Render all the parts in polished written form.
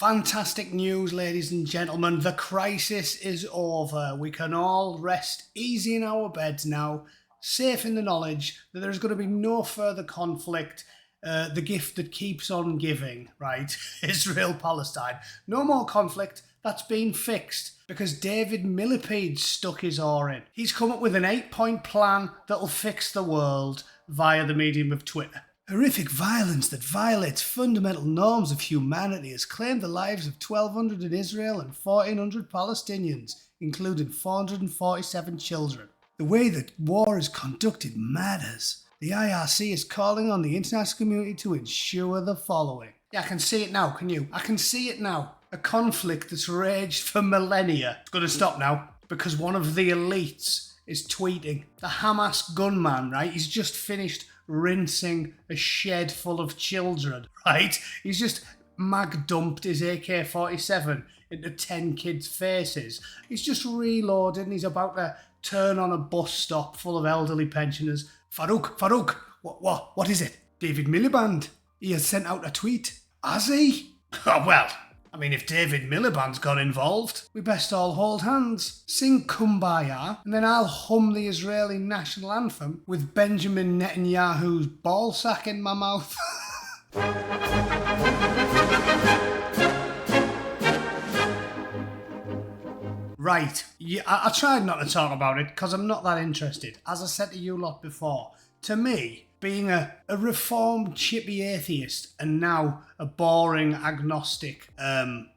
Fantastic news, ladies and gentlemen. The crisis is over. We can all rest easy in our beds now, safe in the knowledge that there's going to be no further conflict. The gift that keeps on giving, right? Israel, Palestine. No more conflict. That's been fixed because David Miliband stuck his oar in. He's come up with an 8-point plan that'll fix the world via the medium of Twitter. Horrific violence that violates fundamental norms of humanity has claimed the lives of 1,200 in Israel and 1,400 Palestinians, including 447 children. The way that war is conducted matters. The IRC is calling on the international community to ensure the following. Yeah, I can see it now, can you? I can see it now. A conflict that's raged for millennia. It's going to stop now because one of the elites is tweeting. The Hamas gunman, right? He's just finished rinsing a shed full of children, right? He's just mag-dumped his AK-47 into 10 kids' faces. He's just reloading. He's about to turn on a bus stop full of elderly pensioners. Farouk, what is it? David Miliband. He has sent out a tweet. Has he? Oh, well, I mean, if David Miliband's got involved, we best all hold hands, sing Kumbaya, and then I'll hum the Israeli national anthem with Benjamin Netanyahu's ballsack in my mouth. Right, yeah, I tried not to talk about it because I'm not that interested. As I said to you lot before, to me, being a reformed chippy atheist and now a boring agnostic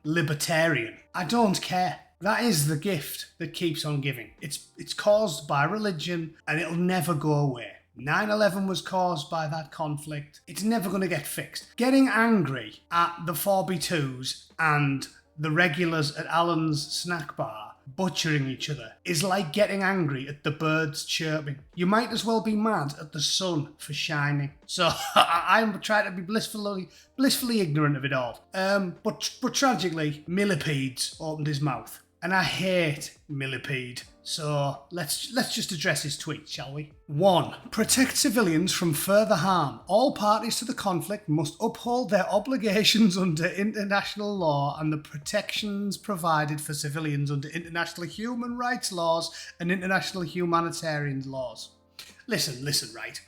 libertarian, I don't care. That is the gift that keeps on giving. It's caused by religion and it'll never go away. 9/11 was caused by that conflict. It's never going to get fixed. Getting angry at the 4B2s and the regulars at Allen's snack bar butchering each other is like getting angry at the birds chirping. You might as well be mad at the sun for shining. So I'm trying to be blissfully ignorant of it all. But tragically, Miliband opened his mouth, and I hate Miliband. So let's just address his tweet, shall we? 1. Protect civilians from further harm. All parties to the conflict must uphold their obligations under international law and the protections provided for civilians under international human rights laws and international humanitarian laws. Listen, right?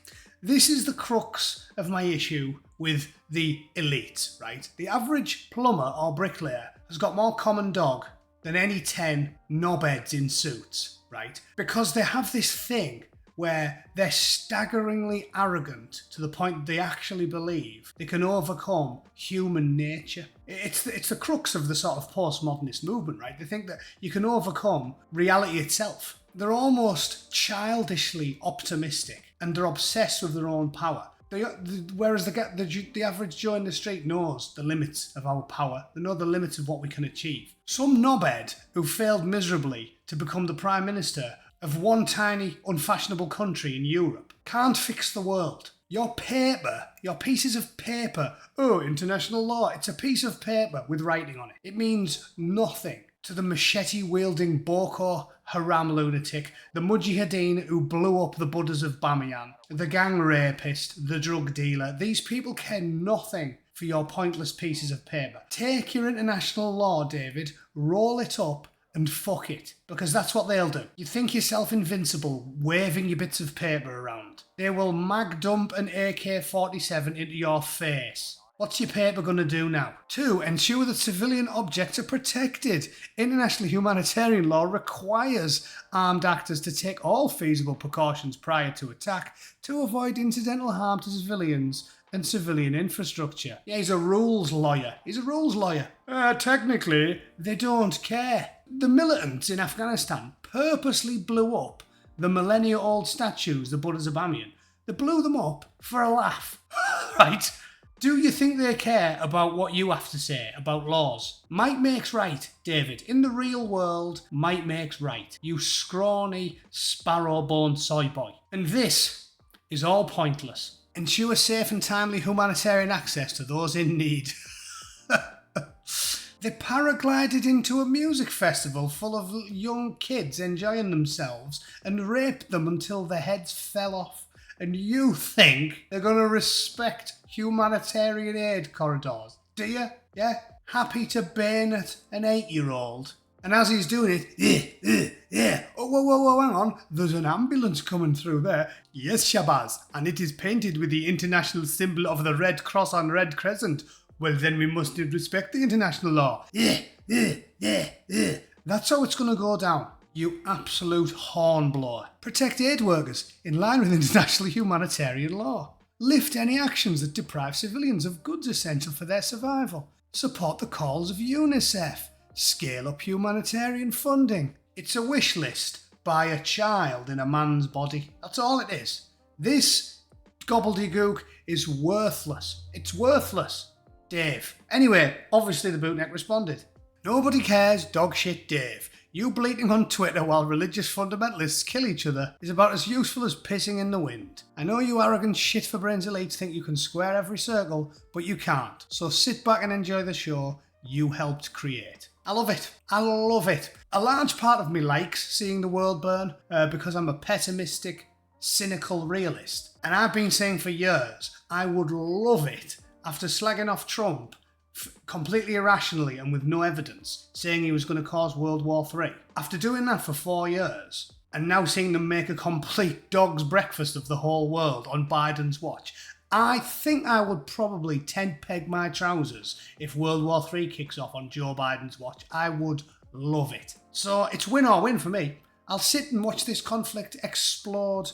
This is the crux of my issue with the elite, right? The average plumber or bricklayer has got more common dog than any 10 knobheads in suits, right? Because they have this thing where they're staggeringly arrogant to the point that they actually believe they can overcome human nature. It's the crux of the sort of postmodernist movement, right? They think that you can overcome reality itself. They're almost childishly optimistic and they're obsessed with their own power. Whereas the average Joe in the street knows the limits of our power. They know the limits of what we can achieve. Some knobhead who failed miserably to become the Prime Minister of one tiny, unfashionable country in Europe can't fix the world. Your pieces of paper, international law, it's a piece of paper with writing on it. It means nothing to the machete-wielding Boko Haram lunatic, the mujahideen who blew up the Buddhas of Bamiyan, the gang rapist, the drug dealer. These people care nothing for your pointless pieces of paper. Take your international law, David, roll it up and fuck it, because that's what they'll do. You think yourself invincible, waving your bits of paper around. They will mag-dump an AK-47 into your face. What's your paper going to do now? 2. Ensure that civilian objects are protected. International humanitarian law requires armed actors to take all feasible precautions prior to attack to avoid incidental harm to civilians and civilian infrastructure. Yeah, he's a rules lawyer. Technically, they don't care. The militants in Afghanistan purposely blew up the millennia-old statues, the Buddhas of Bamiyan. They blew them up for a laugh, right? Do you think they care about what you have to say about laws? Might makes right, David. In the real world, might makes right. You scrawny, sparrow-boned soy boy. And this is all pointless. Ensure safe and timely humanitarian access to those in need. They paraglided into a music festival full of young kids enjoying themselves and raped them until their heads fell off. And you think they're going to respect humanitarian aid corridors? Do you? Yeah? happy to bayonet an 8-year-old. And as he's doing it, yeah, oh, whoa, hang on, there's an ambulance coming through there. Yes, Shabazz, and it is painted with the international symbol of the Red Cross on Red Crescent. Well, then we must respect the international law. Yeah. That's how it's going to go down, you absolute hornblower. Protect aid workers in line with international humanitarian law. Lift any actions that deprive civilians of goods essential for their survival. Support the calls of UNICEF. Scale up humanitarian funding. It's a wish list by a child in a man's body. That's all it is. This gobbledygook is worthless. It's worthless. Dave. Anyway, obviously the Bootneck responded. Nobody cares, dog shit Dave. You bleating on Twitter while religious fundamentalists kill each other is about as useful as pissing in the wind. I know you arrogant shit for brains elites think you can square every circle, but you can't. So sit back and enjoy the show you helped create. I love it. I love it. A large part of me likes seeing the world burn because I'm a pessimistic, cynical realist. And I've been saying for years, I would love it after slagging off Trump completely irrationally and with no evidence, saying he was going to cause World War III. After doing that for 4 years, and now seeing them make a complete dog's breakfast of the whole world on Biden's watch, I think I would probably tent peg my trousers if World War III kicks off on Joe Biden's watch. I would love it. So it's win or win for me. I'll sit and watch this conflict explode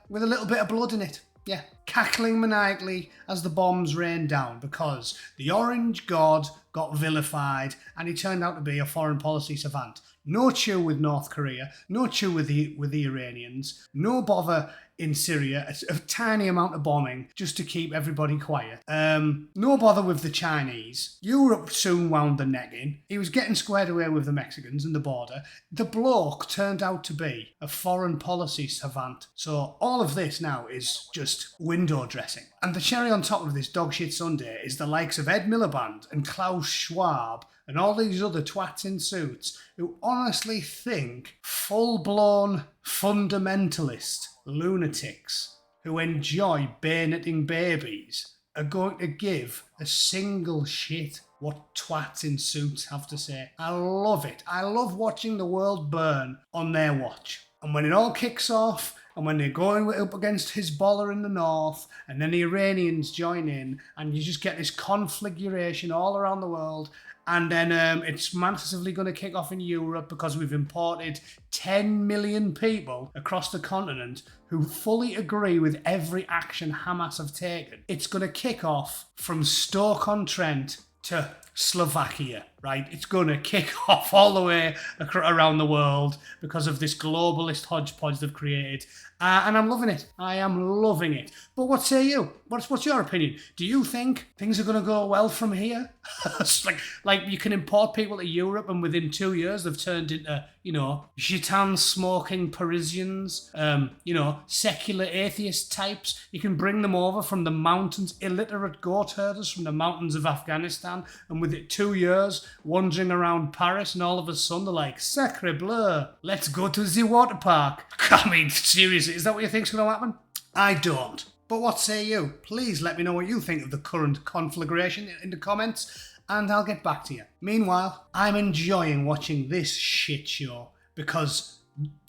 with a little bit of blood in it. Yeah, cackling maniacally as the bombs rain down because the orange god got vilified and he turned out to be a foreign policy savant. No chew with North Korea, no chew with the Iranians, no bother in Syria, a tiny amount of bombing just to keep everybody quiet. No bother with the Chinese. Europe soon wound the neck in. He was getting squared away with the Mexicans and the border. The bloke turned out to be a foreign policy savant. So all of this now is just window dressing. And the cherry on top of this dogshit Sunday is the likes of Ed Miliband and Klaus Schwab and all these other twats in suits who honestly think full-blown fundamentalist lunatics who enjoy bayoneting babies are going to give a single shit what twats in suits have to say. I love it. I love watching the world burn on their watch. And when it all kicks off, and when they're going up against Hezbollah in the north, and then the Iranians join in, and you just get this conflagration all around the world, and then it's massively going to kick off in Europe because we've imported 10 million people across the continent who fully agree with every action Hamas have taken. It's going to kick off from Stoke-on-Trent to Slovakia, right? It's going to kick off all the way around the world because of this globalist hodgepodge they've created. And I'm loving it. I am loving it. But what say you? What's your opinion? Do you think things are going to go well from here? like you can import people to Europe and within 2 years they've turned into, gitan-smoking Parisians, secular atheist types. You can bring them over from the mountains, illiterate goat herders from the mountains of Afghanistan, and with it 2 years wandering around Paris, and all of a sudden they're like, sacre bleu, let's go to the water park. I mean, seriously, is that what you think's going to happen? I don't. But what say you? Please let me know what you think of the current conflagration in the comments, and I'll get back to you. Meanwhile, I'm enjoying watching this shit show because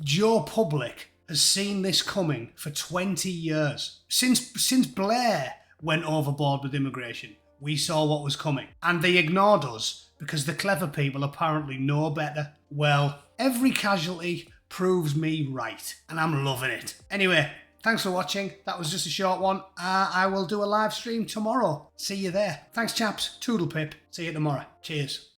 Joe Public has seen this coming for 20 years. Since Blair went overboard with immigration, we saw what was coming. And they ignored us because the clever people apparently know better. Well, every casualty proves me right, and I'm loving it. Anyway, thanks for watching. That was just a short one. I will do a live stream tomorrow. See you there. Thanks, chaps. Toodle pip. See you tomorrow. Cheers.